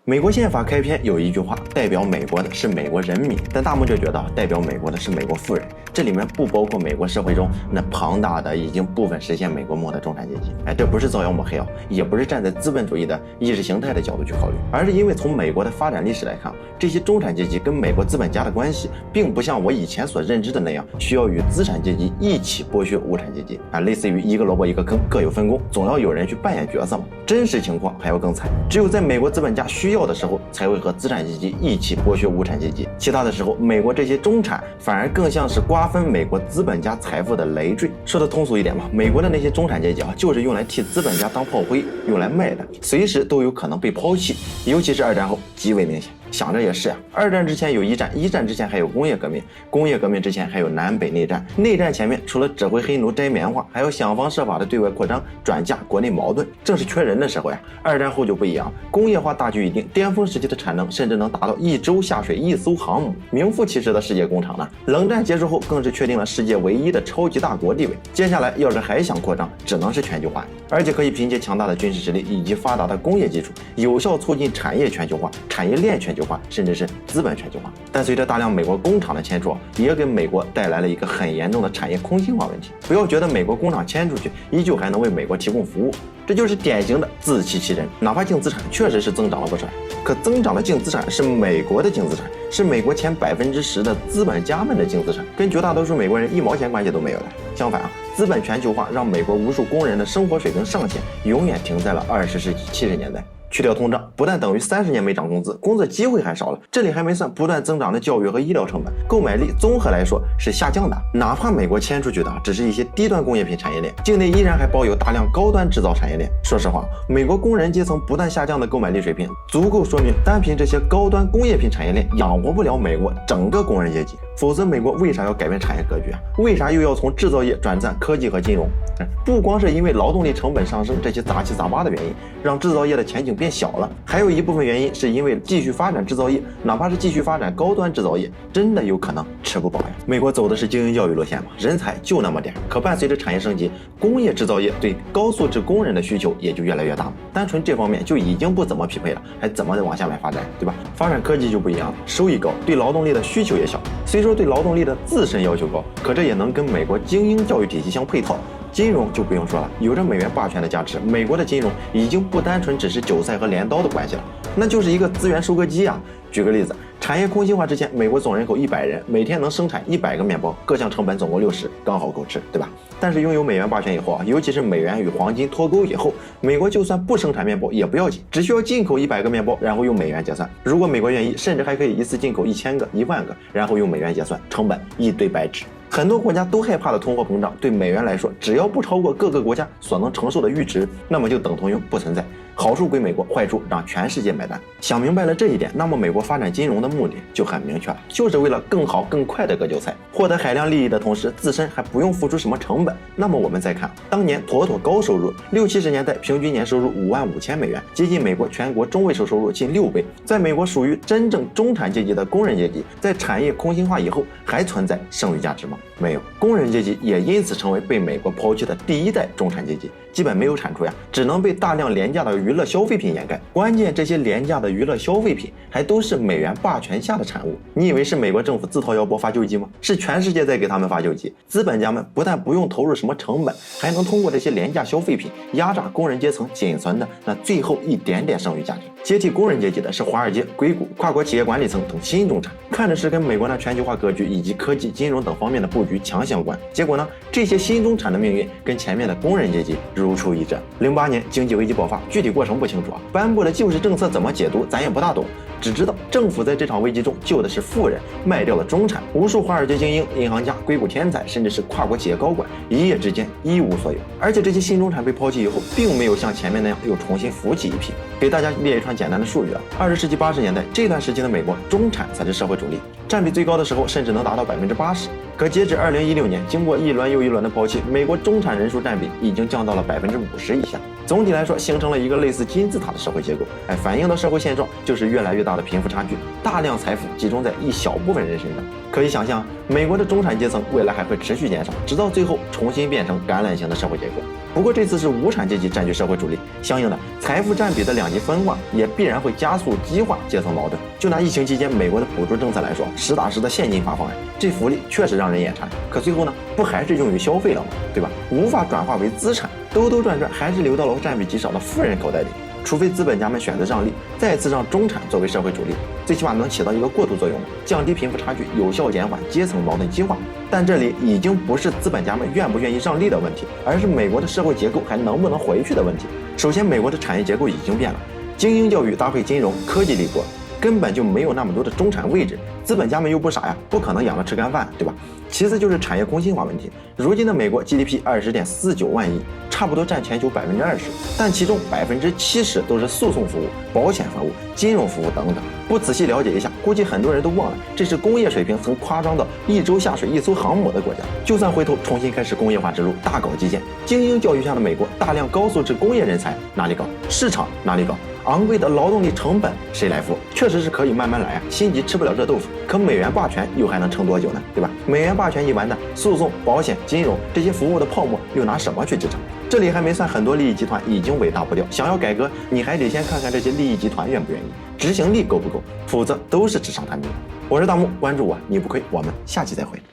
美国宪法开篇有一句话，代表美国的是美国人民，但大木就觉得代表美国的是美国富人，这里面不包括美国社会中那庞大的已经部分实现美国梦的中产阶级。这不是造谣抹黑也不是站在资本主义的意识形态的角度去考虑，而是因为从美国的发展历史来看，这些中产阶级跟美国资本家的关系，并不像我以前所认知的那样，需要与资产阶级一起剥削无产阶级类似于一个萝卜一个坑，各有分工，总要有人去扮演角色嘛。真实情况还要更惨，只有在美国资本家需要的时候，才会和资产阶级一起剥削无产阶级，其他的时候，美国这些中产反而更像是瓜分美国资本家财富的累赘。说的通俗一点嘛，美国的那些中产阶级就是用来替资本家当炮灰，用来卖的，随时都有可能被抛弃，尤其是二战后极为明显。想着也是二战之前有一战，一战之前还有工业革命，工业革命之前还有南北内战，内战前面除了指挥黑奴摘棉花，还要想方设法的对外扩张，转嫁国内矛盾，正是缺人的时候二战后就不一样，工业化大局已定，巅峰时期的产能甚至能达到一周下水一艘航母，名副其实的世界工厂呢。冷战结束后，更是确定了世界唯一的超级大国地位。接下来要是还想扩张，只能是全球化，而且可以凭借强大的军事实力以及发达的工业基础，有效促进产业全球化、产业链全球化，甚至是资本全球化。但随着大量美国工厂的迁出，也给美国带来了一个很严重的产业空心化问题。不要觉得美国工厂迁出去，依旧还能为美国提供服务，这就是典型的自欺欺人。哪怕净资产确实是增长了不少，可增长的净资产是美国的净资产，是美国前10%的资本家们的净资产，跟绝大多数美国人1毛钱关系都没有的。相反资本全球化让美国无数工人的生活水平上限永远停在了20世纪70年代。去掉通胀，不但等于30年没涨工资，工作机会还少了。这里还没算不断增长的教育和医疗成本，购买力综合来说是下降的。哪怕美国迁出去的只是一些低端工业品产业链，境内依然还包有大量高端制造产业链。说实话，美国工人阶层不断下降的购买力水平，足够说明单凭这些高端工业品产业链养活不了美国整个工人阶级。否则美国为啥要改变产业格局为啥又要从制造业转战科技和金融？不光是因为劳动力成本上升这些杂七杂八的原因让制造业的前景变小了，还有一部分原因是因为继续发展制造业，哪怕是继续发展高端制造业，真的有可能吃不饱美国走的是精英教育路线嘛，人才就那么点，可伴随着产业升级，工业制造业对高素质工人的需求也就越来越大，单纯这方面就已经不怎么匹配了，还怎么往下面发展，对吧？发展科技就不一样了，收益高，对劳动力的需求也小。虽说对劳动力的自身要求高，可这也能跟美国精英教育体系相配套。金融就不用说了，有着美元霸权的加持，美国的金融已经不单纯只是韭菜和镰刀的关系了，那就是一个资源收割机举个例子，产业空心化之前，美国总人口100人，每天能生产100个面包，各项成本总共60，刚好够吃，对吧？但是拥有美元霸权以后尤其是美元与黄金脱钩以后，美国就算不生产面包也不要紧，只需要进口100个面包，然后用美元结算。如果美国愿意，甚至还可以一次进口1000个、1万个，然后用美元结算，成本一堆白纸。很多国家都害怕的通货膨胀，对美元来说，只要不超过各个国家所能承受的阈值，那么就等同于不存在。好处归美国，坏处让全世界买单。想明白了这一点，那么美国发展金融的目的就很明确了，就是为了更好更快的割韭菜，获得海量利益的同时，自身还不用付出什么成本。那么我们再看当年妥妥高收入，60、70年代平均年收入55000美元，接近美国全国中位数收入近6倍。在美国属于真正中产阶级的工人阶级，在产业空心化以后，还存在剩余价值吗？没有。工人阶级也因此成为被美国抛弃的第一代中产阶级，基本没有产出只能被大量廉价的娱乐消费品掩盖。关键这些廉价的娱乐消费品还都是美元霸权下的产物。你以为是美国政府自掏腰包发救济吗？是全世界在给他们发救济。资本家们不但不用投入什么成本，还能通过这些廉价消费品压榨工人阶层仅存的那最后一点点剩余价值。接替工人阶级的是华尔街、硅谷、跨国企业管理层等新中产，看着是跟美国的全球化格局以及科技、金融等方面的布局强相关。结果呢，这些新中产的命运跟前面的工人阶级如出一辙。08年经济危机爆发，具体过程不清楚颁布的救市政策怎么解读咱也不大懂，只知道政府在这场危机中救的是富人，卖掉了中产。无数华尔街精英、银行家、硅谷天才，甚至是跨国企业高管，一夜之间一无所有。而且这些新中产被抛弃以后，并没有像前面那样又重新扶起一批。给大家列一串简单的数据20世纪80年代这段时期的美国，中产才是社会主力，占比最高的时候甚至能达到80%。可截止2016年，经过一轮又一轮的抛弃，美国中产人数占比已经降到了50%以下。总体来说，形成了一个类似金字塔的社会结构。反映的社会现状就是越来越大的贫富差距，大量财富集中在一小部分人身上。可以想象，美国的中产阶层未来还会持续减少，直到最后重新变成橄榄型的社会结构。不过这次是无产阶级占据社会主力，相应的财富占比的两极分化也必然会加速激化阶层矛盾。就拿疫情期间美国的补助政策来说，实打实的现金发方案，这福利确实让人眼馋，可最后呢，不还是用于消费了吗？对吧？无法转化为资产，兜兜转转还是流到了占比极少的富人口袋里。除非资本家们选择让利，再次让中产作为社会主力，最起码能起到一个过渡作用，降低贫富差距，有效减缓阶层矛盾激化。但这里已经不是资本家们愿不愿意让利的问题，而是美国的社会结构还能不能回去的问题。首先，美国的产业结构已经变了，精英教育搭配金融科技立国，根本就没有那么多的中产位置，资本家们又不傻呀，不可能养着吃干饭，对吧？其次就是产业空心化问题，如今的美国 GDP 20.49万亿，差不多占全球20%，但其中70%都是诉讼服务、保险服务、金融服务等等。不仔细了解一下，估计很多人都忘了，这是工业水平曾夸张到一周下水一艘航母的国家。就算回头重新开始工业化之路，大搞基建，精英教育下的美国，大量高素质工业人才哪里搞？市场哪里搞？昂贵的劳动力成本谁来付？确实是可以慢慢来啊，心急吃不了热豆腐。可美元霸权又还能撑多久呢？对吧？美元霸权一完蛋，诉讼、保险、金融这些服务的泡沫又拿什么去支撑？这里还没算很多利益集团已经尾大不掉，想要改革，你还得先看看这些利益集团愿不愿意，执行力够不够，否则都是纸上谈兵。我是大木，关注我，你不亏。我们下期再会。